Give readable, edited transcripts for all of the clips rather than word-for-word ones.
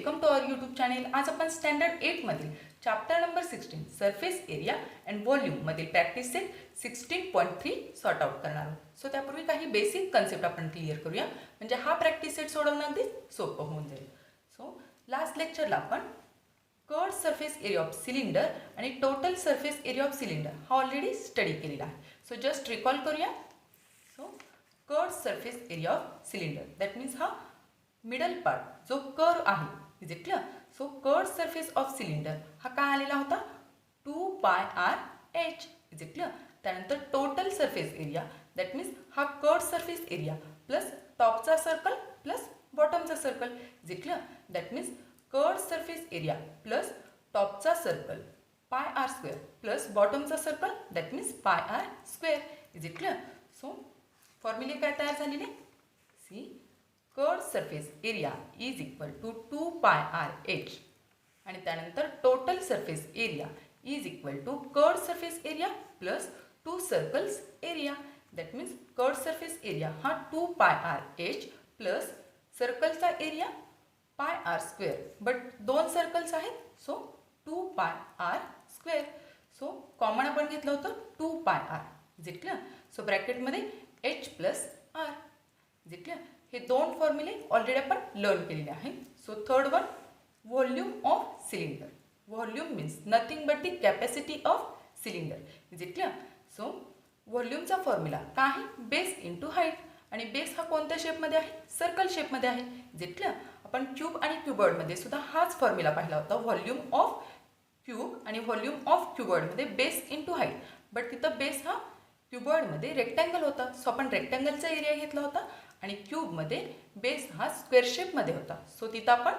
Welcome to our YouTube channel. आज आपण standard 8 मधील chapter number 16 surface area and volume मधील प्रॅक्टिस सेट 16.3 सॉर्ट आउट करणार आहोत. सो त्यापूर्वी काही बेसिक कन्सेप्ट आपण क्लिअर करूया, म्हणजे हा प्रॅक्टिस सेट सोडवणं अगदी सोपं होऊन जाईल. सो लास्ट लेक्चरला आपण curved surface area of cylinder आणि total surface area of cylinder हा ऑलरेडी स्टडी केलेला आहे. सो जस्ट रिकॉल करूया. So curved surface area of cylinder that means हा मिडल पार्ट जो कर्व आहे, is it clear? So curved surface of cylinder हा काय आलेला होता 2πr/h, इज इट क्लिअर? त्यानंतर total surface area that means हा कर्ड सरफेस एरिया प्लस टॉपचा सर्कल प्लस बॉटमचा circle, is it clear? That means curved surface area plus टॉपचा circle πr² plus बॉटमचा circle that means πr², is it clear? So फॉर्म्युले काय तयार झालेले? See curved surface area is equal to 2πr/h आणि त्यानंतर total surface area is equal to curved surface area plus 2 circles area. That means curved surface area हा 2πr/h plus सर्कलचा area πr², but 2 circles आहेत so 2πr². So common आपण घेतलं होतं 2πr, is it clear? So ब्रॅकेटमध्ये h plus r, is it clear? हे दोन फॉर्म्युले ऑलरेडी आपण लर्न केलेले आहेत. So third one, volume of cylinder. Volume means nothing but the capacity of cylinder, is it clear? So व्हॉल्यूमचा formula काय आहे? बेस इंटू हाईट, आणि बेस हा कोणत्या शेपमध्ये आहे? सर्कल शेपमध्ये आहे, इज इट क्लिअर? आपण क्यूब आणि क्युबॉइडमध्ये सुद्धा हाच फॉर्म्युला पाहिला होता, व्हॉल्यूम ऑफ क्यूब आणि व्हॉल्यूम ऑफ क्युबॉइडमध्ये बेस इंटू हाईट. बट तिथं बेस हा क्युबॉइडमध्ये रेक्टँगल होता, सो आपण रेक्टँगलचा एरिया घेतला होता, आणि क्यूबमध्ये बेस हा स्क्वेअर शेपमध्ये होता, सो तिथं आपण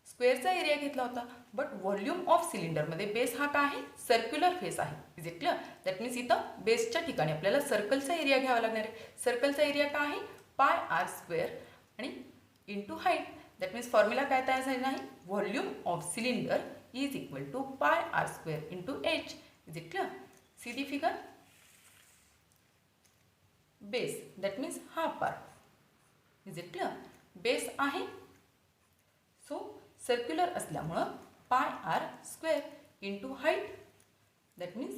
स्क्वेअरचा एरिया घेतला होता. बट व्हॉल्यूम ऑफ सिलेंडरमध्ये बेस हा काय आहे? सर्क्युलर फेस आहे, is it clear? That means इथं बेसच्या ठिकाणी आपल्याला सर्कलचा एरिया घ्यावा लागणार आहे. सर्कलचा एरिया काय आहे? πr² आणि into height. That means formula काय तयार झालेला आहे? Volume of cylinder is equal to πr² into h, is it clear? See the figure. Base that means हा part, is it clear? Base आहे सो सर्क्युलर असल्यामुळं πr² into height. That means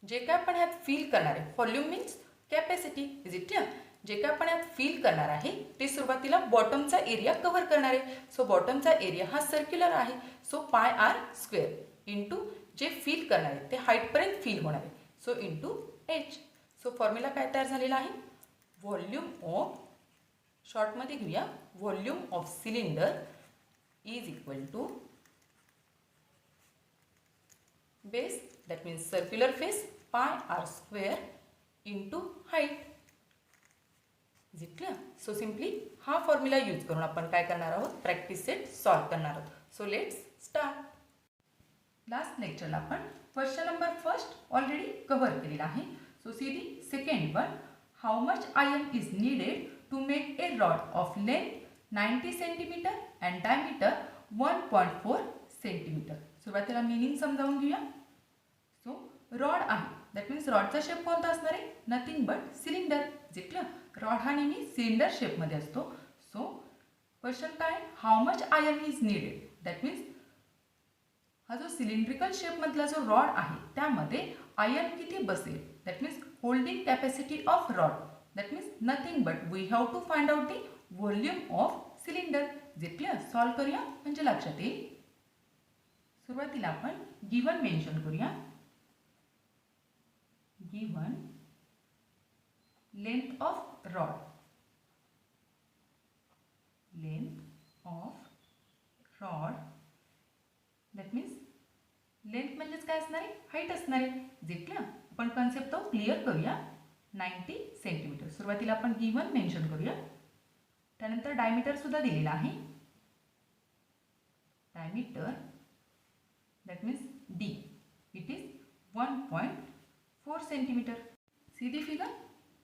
जे काय आपण ह्यात फील करणार आहे, volume means capacity, is it clear? जे काय आपण ह्यात फील करणार आहे ते सुरुवातीला बॉटमचा एरिया कव्हर करणार आहे. सो बॉटमचा एरिया हा सर्क्युलर आहे, सो πr² इंटू जे फील करणार आहे ते हाईटपर्यंत फील होणार आहे, so into h. So formula काय तयार झालेला आहे? व्हॉल्यूम ऑफ, शॉर्टमध्ये घेऊया, volume of cylinder is equal to base that means circular face πr² into height, is it clear? So simply हा फॉर्म्युला यूज करून आपण काय करणार आहोत? प्रॅक्टिस सेट सॉल्व करणार आहोत. So let's start. लास्ट लेक्चरला आपण question number first already cover केलेला आहे. So see the second one, how much iron is needed to make a rod of length 90 cm and diameter 1.4 cm. सुरुवातीला meaning समजावून घेऊया. So rod आहे, that means रॉडचा shape कोणता असणार आहे? Nothing but cylinder, is it clear? Rod हा नेहमी cylinder शेपमध्ये असतो. सो क्वेश्चन काय? How much iron is needed, that means हा जो सिलेंड्रिकल शेपमधला जो रॉड आहे त्यामध्ये आयर्न किती बसेल? That means holding capacity of rod, that means nothing but we have to find out the volume of cylinder. is it clear? Solve करूया म्हणजे लक्षात येईल. सुरुवातीला आपण गिवन मेन्शन करूया. Given length of rod, length of rod that means length म्हणजेच काय असणार आहे? हाईट असणार आहे, इज इट क्लिअर? आपण कन्सेप्ट तो क्लिअर करूया. 90 सेंटीमीटर. सुरुवातीला आपण गिवन मेन्शन करूया. त्यानंतर डायमीटर सुद्धा दिलेला आहे. Diameter that means D, it is 1.4 centimetre. See the figure.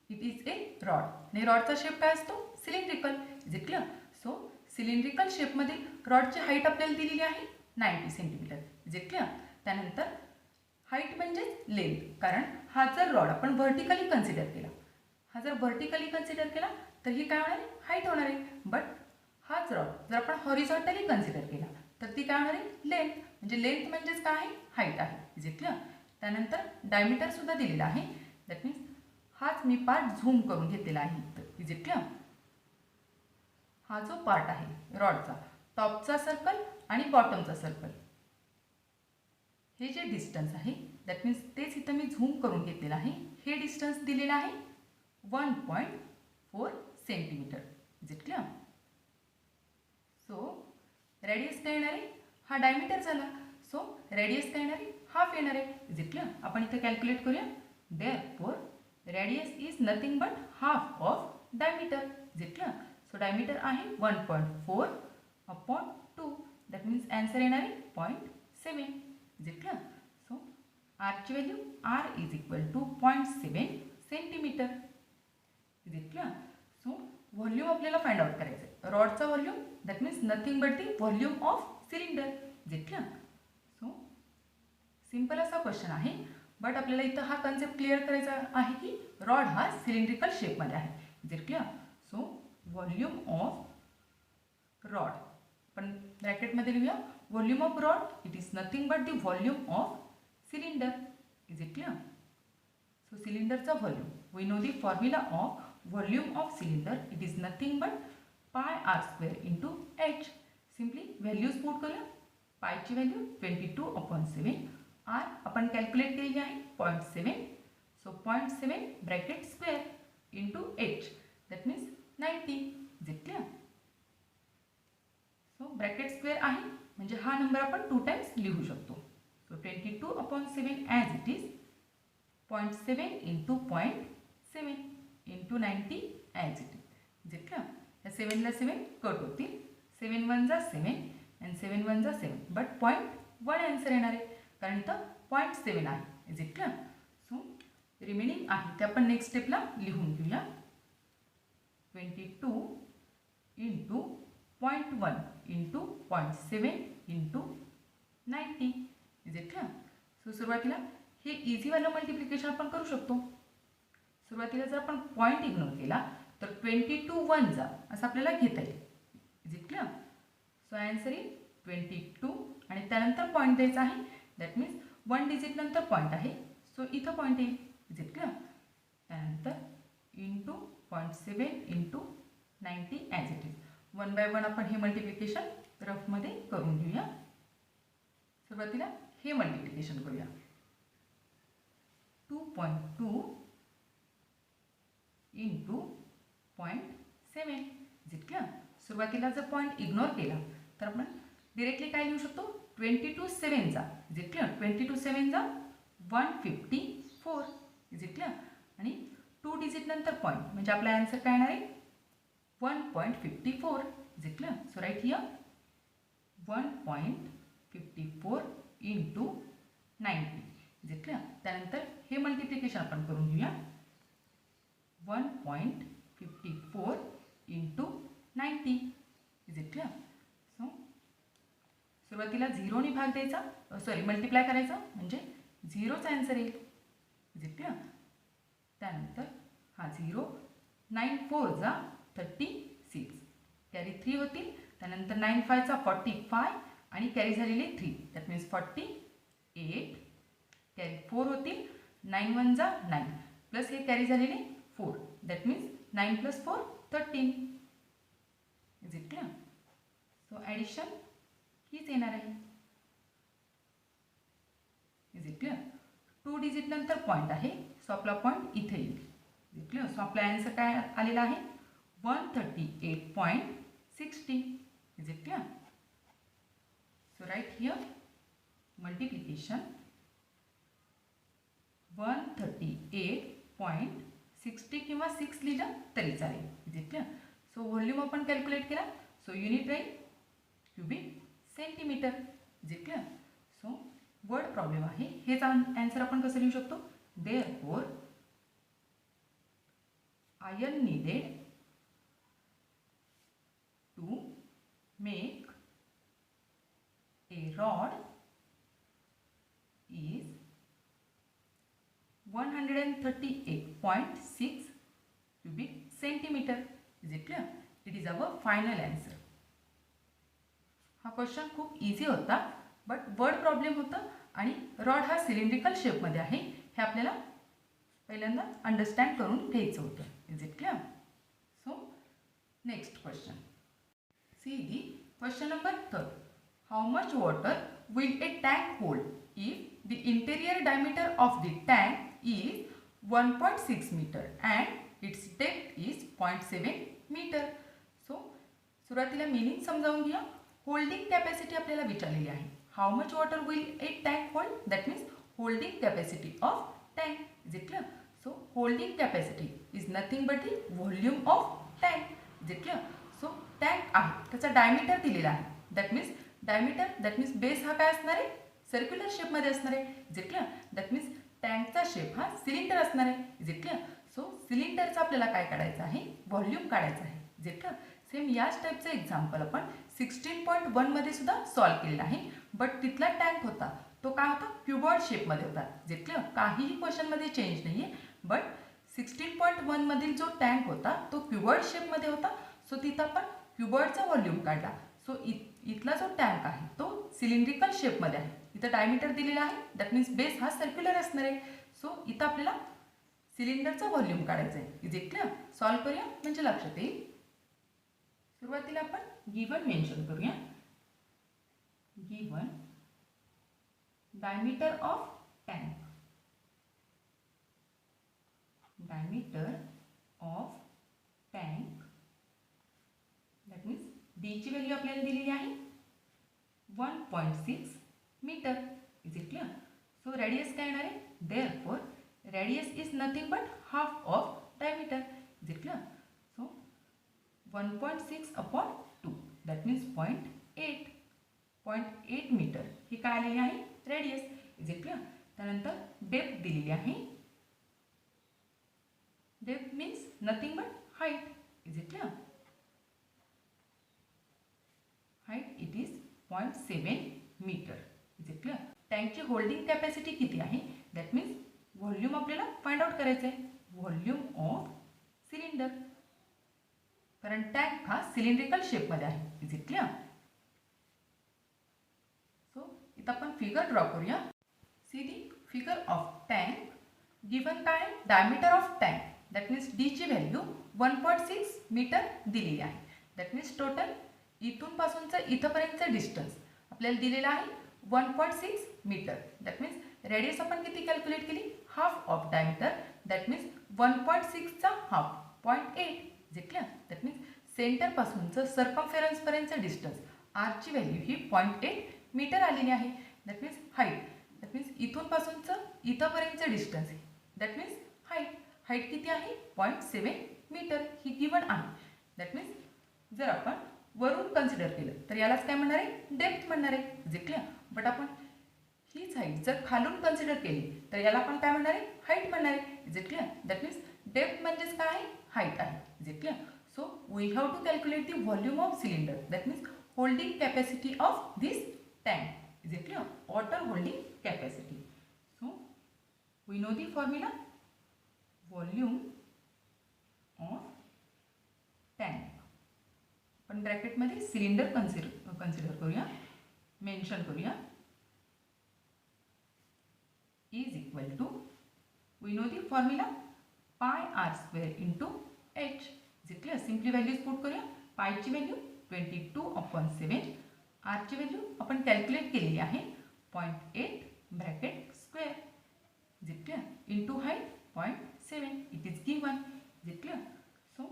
It is a rod, आणि रॉडचा शेप काय असतो? Cylindrical, is it clear? So cylindrical शेपमध्ये रॉडची हाईट आपल्याला दिलेली आहे 90 सेंटीमीटर, इज इट क्लिअर? त्यानंतर हाईट म्हणजे लेंथ, कारण हा जर रॉड आपण व्हर्टिकली कन्सिडर केला, हा जर व्हर्टिकली कन्सिडर केला तर ही काय होणार आहे? हाईट होणार आहे. बट हाच रॉड जर आपण हॉरिझॉन्टली कन्सिडर केला तर ती काय होणार आहे लेंथ, म्हणजे लेंथ म्हणजेच काय आहे हाईट आहे. Is it clear. त्यानंतर डायमीटर सुद्धा दिलेला आहे. दॅट मीन्स हाच मी पार्ट झूम करून घेतलेला आहे. Is it clear. हा जो पार्ट आहे रॉडचा, टॉपचा सर्कल आणि बॉटमचा सर्कल, हे जे डिस्टन्स आहे दॅट मीन्स तेच इथं मी झूम करून घेतलेलं आहे. हे डिस्टन्स दिलेलं आहे 1.4 centimetre. Is it clear. So radius काय येणार आहे, हा डायमीटर झाला. सो रेडियस काय येणार आहे, हाफ येणार आहे. Is it clear. आपण इथं कॅल्क्युलेट करूया. Therefore radius is nothing but half of diameter. Is it clear. So diameter आहे 1.4 अपॉन 2. दॅट मीन्स आन्सर येणार आहे 0.7. Is it clear. सो आरची value R is equal to 0.7 centimeter. Is it clear. So volume आपल्याला find out करायचं आहे. रॉडचा volume that means nothing but the volume of cylinder. Is it clear. So simple असा question आहे, but आपल्याला इथं हा कन्सेप्ट क्लिअर करायचा आहे की रॉड हा सिलेंड्रिकल शेपमध्ये आहे. Is it clear. So volume of rod पण ब्रॅकेटमध्ये लिहूया. Volume of rod it is nothing but the volume of cylinder. Is it clear. So सिलेंडरचा volume we know the formula of volume of cylinder it is nothing but pi R square into H. Simply values put करूया. पायची value 22/7. R आपण calculate केलेली आहे 0.7. So 0.7 bracket square into H that means 90. Is it clear. So bracket square आहे म्हणजे हा number आपण 2 times लिहू शकतो. So 22/7 as it is 0.7 into 0.7 into 90 as it is. Is it clear. या 7ला 7 कट होतील. 7 1 जा 7 अँड 7 1 जा 7 बट 0.1 आन्सर येणार आहे कारण इथं 0.7 आहे. Is it clear. So remaining आहे ते आपण नेक्स्ट स्टेपला लिहून घेऊया. 22 into 0.1 into 0.7 into 90. Is it clear. So सुरुवातीला हे इझीवालं मल्टिप्लिकेशन आपण करू शकतो. सुरुवातीला जर आपण पॉईंट इग्नोर केला तर 22 1 जा असं आपल्याला घेता येईल. Is it clear. So answer is 22 आणि त्यानंतर पॉईंट द्यायचा आहे. दॅट मीन्स 1 डिजिट नंतर पॉईंट आहे. सो इथं पॉईंट येईल. Is it clear. त्यानंतर into 0.7 into 90 as it is. 1 by 1 आपण हे मल्टिप्लिकेशन रफमध्ये करून घेऊया. सुरुवातीला हे मल्टिप्लिकेशन करूया. 2.2 इंटू 0.7. Is it clear. सुरुवातीला जर पॉईंट इग्नोर केला तर आपण डिरेक्टली काय लिहू शकतो 22 7 जा. Is it clear. 22 7 जा 154. Is it clear. आणि 2 डिजिट नंतर पॉईंट म्हणजे आपला आन्सर काय येणार आहे 1.54. Is it clear. So right here 1.54 into 90. Is it clear. त्यानंतर हे मल्टिप्लिकेशन आपण करून घेऊया. 1.54 into 90. Is it clear. So सुरुवातीला 0ने भाग द्यायचा, सॉरी मल्टिप्लाय करायचा म्हणजे 0चा आन्सर येईल. Is it clear. त्यानंतर हा 0 9 4 जा 36 कॅरी 3 होतील. त्यानंतर 9 5 चा 45 आणि कॅरी झालेले 3 दॅट मीन्स 48 कॅरी 4 होतील. 9 1 जा 9 प्लस हे कॅरी झालेले 4 that means 9 + 4 13. Is it clear. So addition हीच येणार आहे. Is it clear. 2 डिजिट नंतर पॉईंट आहे सो आपला पॉईंट इथे येईल. Is it clear. सो आपला आन्सर काय आलेला आहे 138.60. Is it clear. So right here multiplication 138.60 किंवा 6 लिहिलं तरी चालेल. Is it clear. So volume आपण कॅल्क्युलेट केला. सो युनिट राहील cubic centimetre. Is it clear. So word problem आहे हेच आन्सर आपण कसं लिहू शकतो therefore iron needed to make a rod is 138.6 cubic centimeter. Is it clear? It is our final answer. हा क्वेश्चन खूप इझी होता, बट वर्ड प्रॉब्लेम होतं आणि रॉड हा सिलेंड्रिकल शेपमध्ये आहे हे आपल्याला पहिल्यांदा अंडरस्टँड करून घ्यायचं होतं. Is it clear? So next question. See the question number 3. How much water will a tank hold if the interior diameter of the tank is 1.6 meter and its depth is 0.7 meter? So सुरुवातीला meaning समजावून घ्या. Holding capacity आपल्याला विचारलेली आहे. How much water will A tank hold? That means holding capacity of tank. Is it clear? So holding capacity is nothing but the volume of tank. Is it clear? So tank आहे, त्याचा diameter दिलेला आहे. That means diameter, that means base हा काय असणार आहे? Circular शेपमध्ये असणार आहे. Is it clear? That means टँकचा शेप हा सिलेंडर असणार आहे. Is it clear? सो सिलेंडरचा आपल्याला काय काढायचं आहे? व्हॉल्यूम काढायचं आहे. Is it clear? सेम याच टाईपचं एक्झाम्पल आपण 16.1 मध्ये सुद्धा सॉल्व केलेलं आहे, बट तिथला टँक होता तो काय होता? क्युबॉइड शेपमध्ये होता. Is it clear? काहीही क्वेश्चनमध्ये चेंज नाही आहे, बट 16.1 मधील जो टँक होता तो क्युबॉइड शेपमध्ये होता. सो तिथं आपण क्युबॉइडचा व्हॉल्यूम काढला. सो इथला जो टँक आहे तो सिलेंड्रिकल शेपमध्ये आहे. इथं डायमीटर दिलेला आहे, दॅट मीन्स बेस हा सर्क्युलर असणार आहे. सो इथं आपल्याला सिलेंडरचा व्हॉल्यूम काढायचा आहे. Is it clear? सॉल्व करूया म्हणजे लक्षात येईल. सुरुवातीला आपण गिवन मेन्शन करूया. Given diameter of tank. Diameter of tank that means D ची व्हॅल्यू आपल्याला दिलेली आहे 1.6 meter. Is it clear? So radius काय येणार आहे? Therefore radius is nothing but half of diameter. Is it clear? So 1.6 upon 2 that means 0.8 meter ही काय आलेली आहे? रेडियस. Is it clear? त्यानंतर डेप्थ दिलेली आहे. Depth means nothing but height. Is it clear? Height it is 0.7 meter. Is it clear? टँकची holding capacity किती आहे? दॅट मीन्स व्हॉल्यूम आपल्याला फाइंड आउट करायचं आहे. व्हॉल्यूम ऑफ सिलेंडर, कारण टँक हा सिलेंड्रिकल शेपमध्ये आहे. Is it clear? सो इथं आपण फिगर ड्रॉ करूया. See the figure of tank. Given काय? Diameter of tank that means D ची व्हॅल्यू 1.6 मीटर दिलेली आहे. दॅट मीन्स टोटल इथून पासूनचं इथंपर्यंतचं डिस्टन्स आपल्याला दिलेलं आहे 1.6 मीटर. दॅट मीन्स रेडियस आपण किती कॅल्क्युलेट केली? Half of diameter. That means 1.6चा half 0.8. Is it clear? That means सेंटरपासूनचं सर्कमफेरन्सपर्यंतचं डिस्टन्स आरची व्हॅल्यू ही 0.8 मीटर आलेली आहे. That means height, that means इथून पासूनचं इथंपर्यंतचं डिस्टन्स आहे. दॅट मीन्स हाईट किती आहे? 0.7 मीटर ही गिवन आहे. दॅट मीन्स जर आपण वरून कन्सिडर केलं तर यालाच काय म्हणणार आहे? डेप्थ म्हणणार आहे. Is it clear? बट आपण हीच हाईट जर खालून कन्सिडर केली तर याला आपण काय म्हणणार आहे? हाईट म्हणणार आहे. Is it clear? That means depth म्हणजेच काय आहे? हाईट आहे. Is it clear? So we have to calculate the volume of cylinder that means holding capacity of this tank. Is it clear? Water holding capacity. So we know the formula. Volume of tank आपण ब्रॅकेटमध्ये cylinder consider करूया, mention करूया. Is equal to we know the formula pi R square into H. Is it clear? Simply values put करूया. पायची value 22/7. आरची value आपण calculate केलेली आहे 0.8 bracket square. Is it clear? Into height 0.7. It is given. Is it clear? So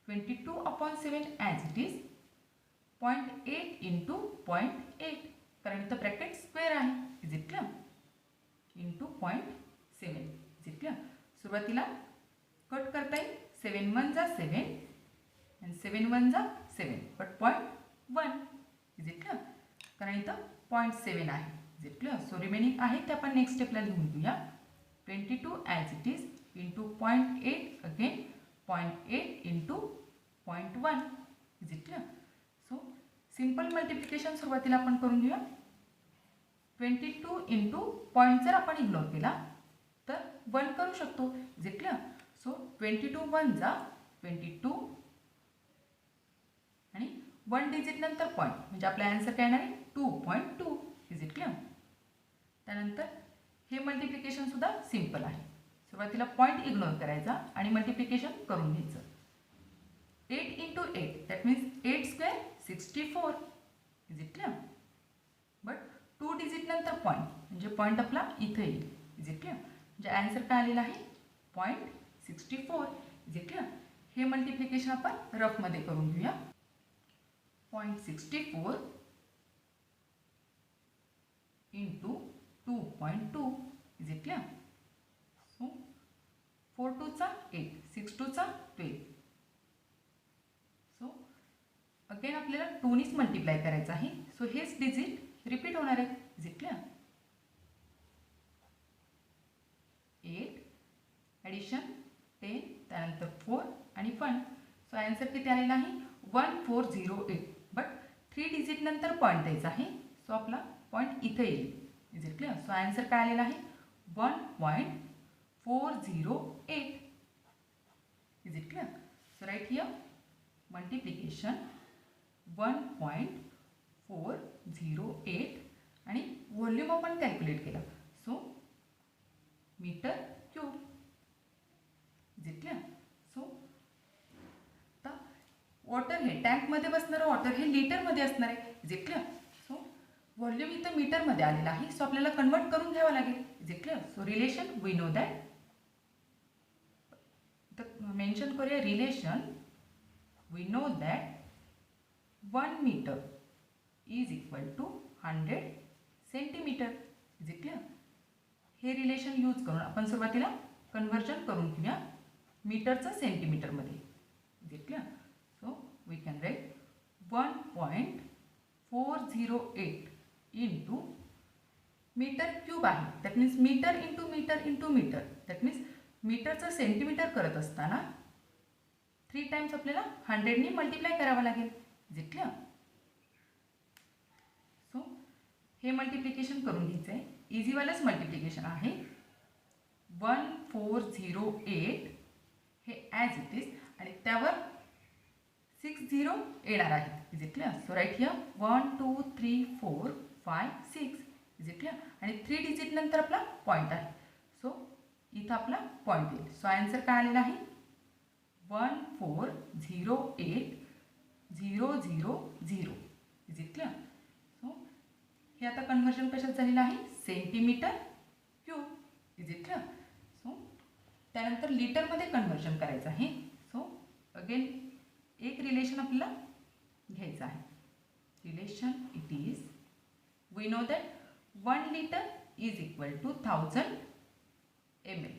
22/7 as it is 0.8 into 0.8 कारण इथं bracket square आहे. Is it clear? Into 0.7. Is it clear? सुरुवातीला cut करता येईल. 7 1 जा 7 आणि 7 1 जा 7 बट 0.1. Is it clear? कारण इथं 0.7 आहे. Is it clear? So remaining आहे ते आपण नेक्स्ट स्टेपला लिहून घेऊया. 22 as it is into 0.8 again 0.8 into 0.1. Is it clear? So simple multiplication सुरुवातीला आपण करून घेऊया. 22 इंटू पॉईंट जर आपण इग्नोर केला तर 1 करू शकतो. Is it clear? सो 22 1 जा 22 आणि 1 डिजिट नंतर पॉईंट म्हणजे आपला आन्सर काय येणार आहे 2.2. Is it clear? त्यानंतर हे मल्टिप्लिकेशन सुद्धा सिम्पल आहे. सुरुवातीला पॉईंट इग्नोर करायचा आणि मल्टिप्लिकेशन करून घ्यायचं. 8 into 8 that means 8 square 64. Is it clear? But 2 digit नंतर पॉईंट म्हणजे पॉईंट आपला इथे येईल. Is it clear? म्हणजे आन्सर काय आलेला आहे 0.64. Is it clear? हे मल्टिप्लिकेशन आपण रफमध्ये करून घेऊया. 0.64 into 2.2. Is it clear? So 4 2 चा 8, 6 2 चा 12. सो अगेन आपल्याला 2 नीच मल्टिप्लाय करायचं आहे. सो हेच डिजिट रिपीट होणार आहे. Is it clear? 8 ॲडिशन 10 त्यानंतर 4 आणि 1. सो आन्सर किती आलेला आहे 1408. बट 3 डिजिट नंतर पॉईंट द्यायचा आहे. सो आपला पॉईंट इथे येईल. Is it clear? So answer काय आलेला आहे 1.408. Is it clear? So right here multiplication 1.408 आणि व्हॉल्यूम आपण कॅल्क्युलेट केलं. So metre cube. Is it clear? So आता वॉटर हे टँकमध्ये बसणारं वॉटर हे लिटरमध्ये असणार आहे. Is it clear? So volume इथं मीटरमध्ये आलेला आहे. सो आपल्याला कन्वर्ट करून घ्यावं लागेल. Is it clear? So relation we know that. Mention करूया relation. We know that 1 meter is equal to 100 centimeter. Is it clear? हे रिलेशन यूज करून आपण सुरुवातीला कन्वर्जन करून घेऊया मीटरचं सेंटीमीटरमध्ये. Is it clear? So we can write 1.408 into meter cube आहे. That means meter into meter into meter. That means मीटरचं सेंटीमीटर करत असताना 3 टाइम्स आपल्याला 100 नी मल्टिप्लाय करावं लागेल. Is it clear? सो हे मल्टिप्लिकेशन करून घ्यायचं आहे. इझीवालंच मल्टिप्लिकेशन आहे. 1408 हे ॲज इट इज आणि त्यावर 60 येणार आहे. Is it clear? So right here 1 2 3 4 5 6. Is it clear? आणि 3 डिजिट नंतर आपला पॉईंट आहे. सो इथं आपला पॉईंट येईल. सो आन्सर काय आलेला आहे 1408000. Is it clear? सो हे आता कन्वर्जन कशात झालेलं आहे centimetre cube. Is it clear? So त्यानंतर लिटरमध्ये कन्वर्जन करायचं आहे. सो अगेन एक रिलेशन आपल्याला घ्यायचं आहे. Relation it is we know that 1 liter is equal to 1000 ml.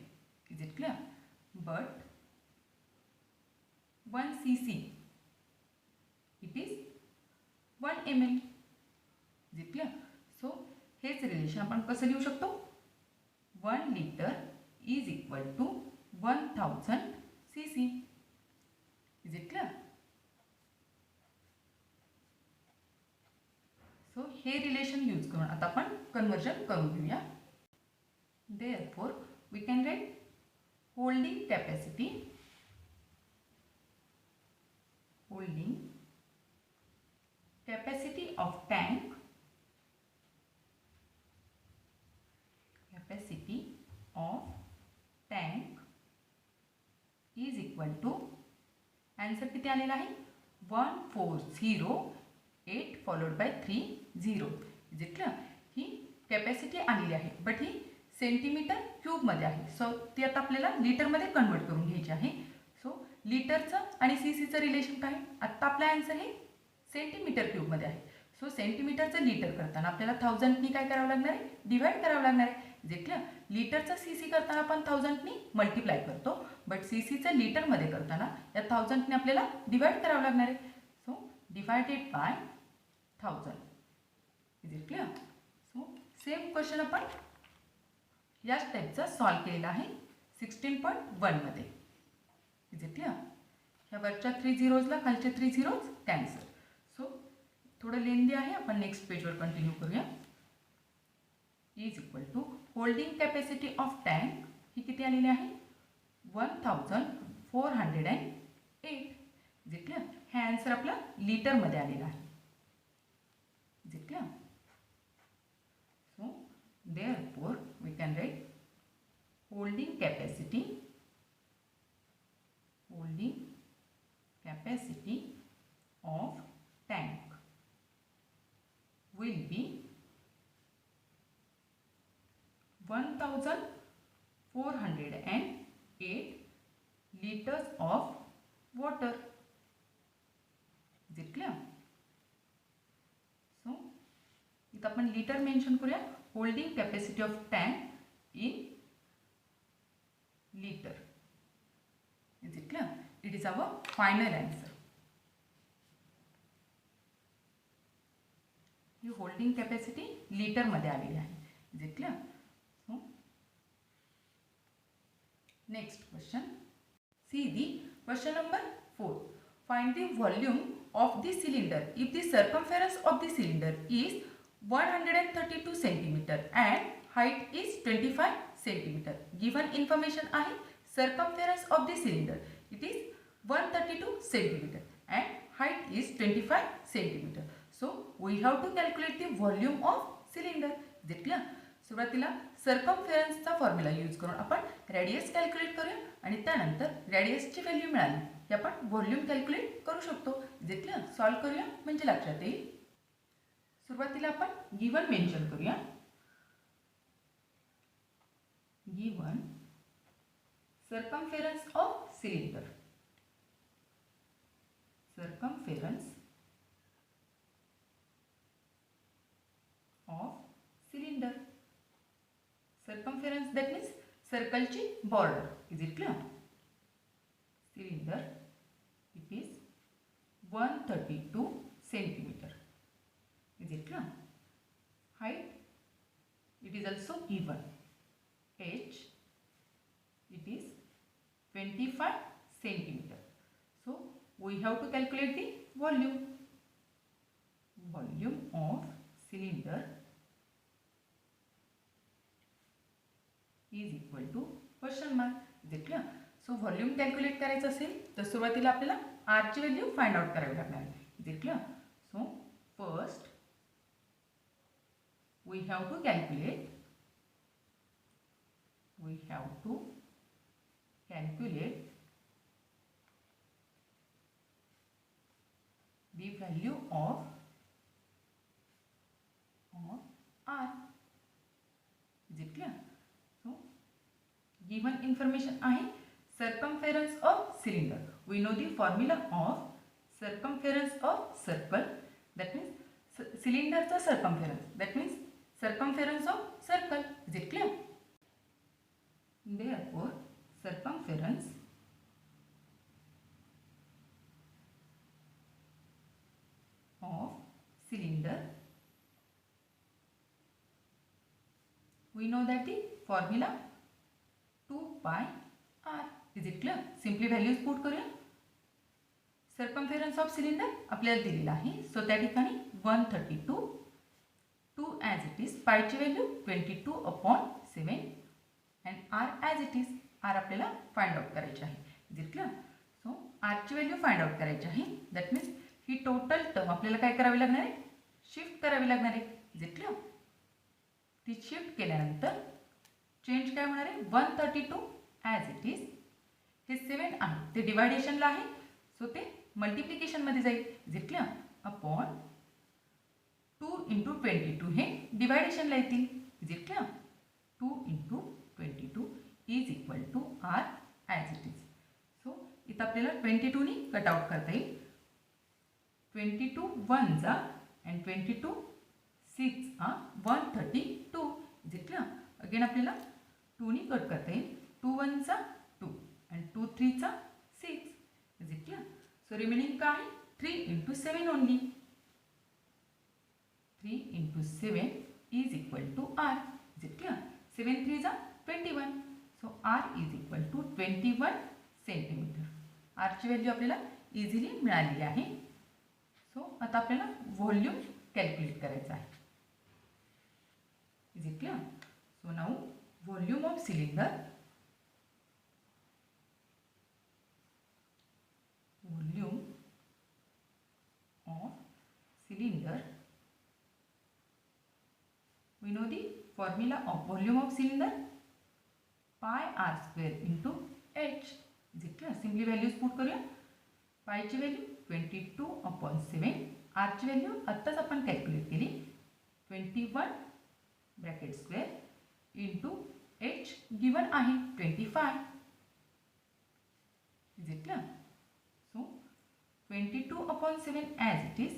Is it clear? But 1 cc it is 1 ml. Is it clear? So हेच relation आपण कसं लिहू शकतो 1 liter is equal to 1000 cc. Is it clear? So हे relation use करून आता आपण conversion करून घेऊया. Therefore we can write holding capacity of tank is equal to answer किती आलेला आहे 1408 followed by 30. Is it clear? He capacity आलेली आहे बट ही सेंटीमीटर क्यूबमध्ये आहे. सो ती आता आपल्याला लिटरमध्ये कन्वर्ट करून घ्यायची आहे. सो लिटरचं आणि सीसीचं रिलेशन काय? आत्ता आपला आन्सर हे सेंटीमीटर क्यूबमध्ये आहे. सो सेंटीमीटरचं लिटर करताना आपल्याला 1000नी काय करावं लागणार आहे डिवाइड करावं लागणार आहे. Is it clear? लिटरचं सीसी करताना आपण 1000नी मल्टिप्लाय करतो बट सीसीचं लिटरमध्ये करताना या 1000नी आपल्याला डिवाइड करावं लागणार आहे. So divided by 1000. Is it clear? So same question आपण याच टाईपचा सॉल्व केलेला आहे 16.1 इज इट क्लिअर? ह्या वरच्या 3 झिरोजला खालचे 3 झिरोज कॅन्सल. सो थोडं लेंदी आहे. आपण नेक्स्ट पेजवर कंटिन्यू करूया. Is equal to holding capacity of tank ही किती आलेली आहे 1408. Is it clear? हे आन्सर आपला लिटरमध्ये आलेला आहे. Is it clear? So therefore we can write holding capacity of tank will be 1408 liters of water. Is it clear? So इथं आपण लिटर मेन्शन करूया. Holding capacity of tank in litre. Is it clear? It is our final answer. ही holding capacity लिटरमध्ये आलेली आहे. Is it clear? So next question. See the question number 4. Find the volume of the cylinder if the circumference of the cylinder is 132 centimeter and height is 25 centimeter. Given information आहे circumference of the cylinder it is 132 centimeter and height is 25 centimeter. So we have to calculate the volume of cylinder. Is it clear? सुरुवातीला सर्कमफेरन्सचा formula use करून आपण radius calculate करूया आणि त्यानंतर रेडियसची value मिळाली की आपण व्हॉल्यूम कॅल्क्युलेट करू शकतो. Is it clear? सॉल्व करूया म्हणजे लक्षात येईल. सुरुवातीला आपण गिवन मेन्शन करूया. Given circumference of cylinder. Circumference of cylinder. Circumference that means सर्कलची border. Is it clear? Cylinder it is 132 centimeter. Is it clear? Height it is also given. H it is 25 centimeter. So we have to calculate the volume. Volume of cylinder is equal to question mark. Is it clear? So volume calculate करायचं असेल तर सुरुवातीला आपल्याला R ची value find out करावी लागणार आहे. Is it clear? So first we have to calculate the value of R. Is it clear? So given information आहे circumference of cylinder. We know the formula of circumference of circle. That means cylinder चा circumference. That means circumference of circle. Is it clear? Therefore circumference of cylinder, we know that the formula 2 pi r. Is it clear? Simply values put करूया. सर्कमफेरन्स of cylinder आपल्याला दिलेला आहे. So त्या ठिकाणी 132 2 as it is पायची value 22/7 and R as it is. R आपल्याला find out करायची आहे. Is it clear? सो आरची व्हॅल्यू फाइंड आउट करायची आहे. दॅट मीन्स ही टोटल टर्म आपल्याला काय करावी लागणार आहे? शिफ्ट करावी लागणार आहे. Is it clear? ती शिफ्ट केल्यानंतर चेंज काय होणार आहे? 132 ॲज इट इज. हे 7 आहे ते डिवायडेशनला आहे सो ते मल्टिप्लिकेशनमध्ये जाईल. Is it clear? अपॉन 2 × 22 हे डिवायडेशनला येतील. Is it clear? 2 × 22 is equal to R as it is. So इथं आपल्याला 22 नी कट आउट करता येईल. 22 1 जा and 22 6 132. Is it clear? Again आपल्याला 2 नी कट करता येईल. 2 1 जा 2 अँड 2 3 जा 6. Is it clear? So remaining काय? 3 × 7 only. 3 × 7 is equal to R. Is it clear? 7 3 जा 21. So R is equal to 21 centimeter. R ची व्हॅल्यू आपल्याला इझिली मिळालेली आहे. सो आता आपल्याला व्हॉल्यूम कॅल्क्युलेट करायचं आहे. Is it clear? So now volume of cylinder cylinder, we know the formula of volume of cylinder, pi r square into h. is it clear? Simply values put करूया. pi ची value 22/7, r ची value आत्ताच आपण calculate केली 21 bracket square into h given आहे 25. is it clear? So 22/7 as it is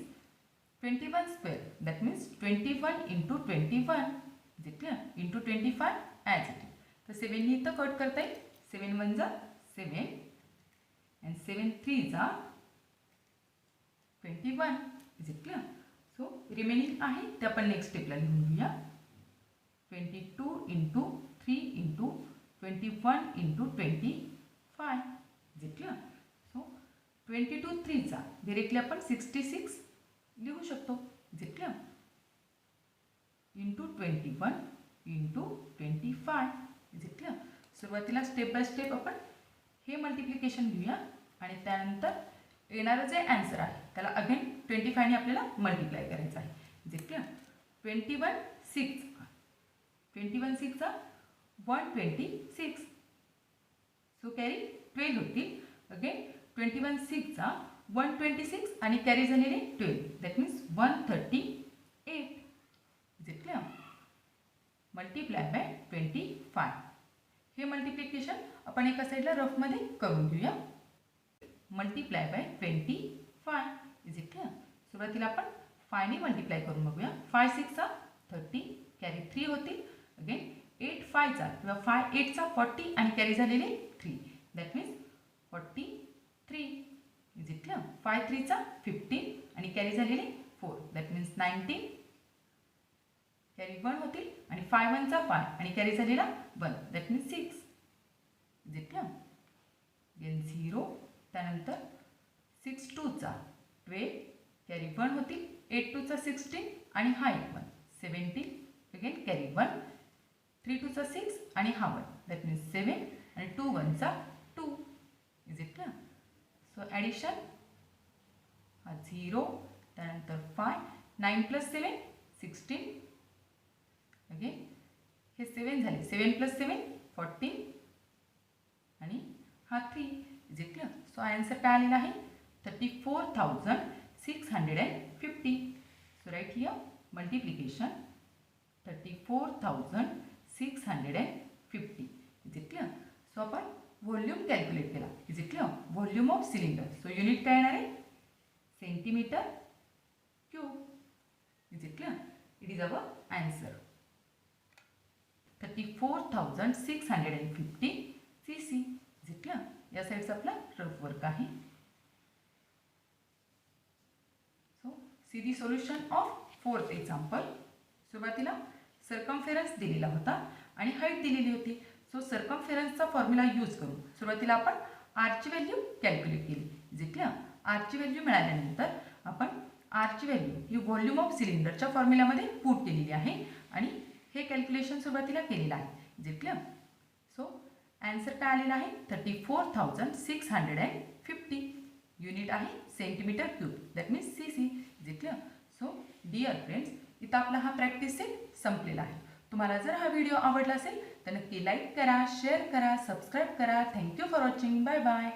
21 square, that means 21 into 21. is it clear? into 25 as it is. तर 7 नी इथं कट करता येईल. 7 1 जा 7 and 7 3 जा 21. is it clear? so remaining आहे ते आपण नेक्स्ट स्टेपला लिहून घेऊया. 22 into 3 into 21 into 25. is it clear? so 22 3 चा डायरेक्टली आपण 66 लिहू शकतो. is it clear? into 21 into 25. is it clear? सुरुवातीला स्टेप बाय स्टेप आपण हे मल्टिप्लिकेशन घेऊया आणि त्यानंतर येणारं जे आन्सर आहे त्याला अगेन 25 ने आपल्याला मल्टिप्लाय करायचं आहे. is it clear? 21 6 चा 126. सो कॅरी 12 होतील. अगेन 21 6 चा 126 आणि कॅरी झालेले 12. That means 138. is it clear? Multiply by 25. हे मल्टिप्लिकेशन आपण एका साईडला रफमध्ये करून घेऊया. Multiply by 25. is it clear? सुरुवातीला आपण 5 ने मल्टिप्लाय करून बघूया. 5 6 चा 30, कॅरी 3 होतील. अगेन 8 5 चा किंवा 5 8 चा 40 आणि कॅरी झालेले 3. That means 43. is it clear? 5 3 चा 15 आणि कॅरी झालेले 4. That means 19. कॅरी 1 होतील आणि 5 1 चा 5 आणि कॅरी झालेला 1. That means 6. is it clear? Again 0. त्यानंतर 6 2 चा 12, कॅरी 1 होतील. 8 2 चा 16 आणि हा 1 17. Again carry 1. 3 2 चा 6 आणि हा 1. दॅट मीन्स 7 आणि 2 1 चा 2. is it clear? So addition हा 0. त्यानंतर 5 9 + 7 16. अगेन हे 7 झाले. 7 + 7 14 आणि हा 3. is it clear? So answer काय आलेला आहे 34,650. So right here multiplication 34,650. is it clear? So आपण व्हॉल्यूम कॅल्क्युलेट केला. is it clear? Volume of cylinder. So unit काय येणार आहे centimetre cube. is it clear? It is our answer 34,650 cc. is it clear? या साईडचा आपला rough work आहे. So see the solution of 4th example. सुरुवातीला circumference दिलेला होता आणि हाईट दिलेली होती. सो सर्कमफेरन्सचा फॉर्म्युला यूज करून सुरुवातीला आपण आरची व्हॅल्यू कॅल्क्युलेट केली. is it clear? Archi value मिळाल्यानंतर आपण आरची व्हॅल्यू ही व्हॉल्यूम ऑफ सिलेंडरच्या फॉर्म्युल्यामध्ये पुट केलेली आहे आणि हे कॅल्क्युलेशन सुरुवातीला केलेलं आहे. is it clear? So answer काय आलेला आहे 34,650. युनिट आहे centimetre cube. That means cc. is it clear? So dear friends इथं आपला हा प्रॅक्टिस सेट संपलेला आहे. तुम्हाला जर हा व्हिडिओ आवडला असेल तर नक्की लाईक करा, शेअर करा, सबस्क्राईब करा. Thank you for watching. Bye bye.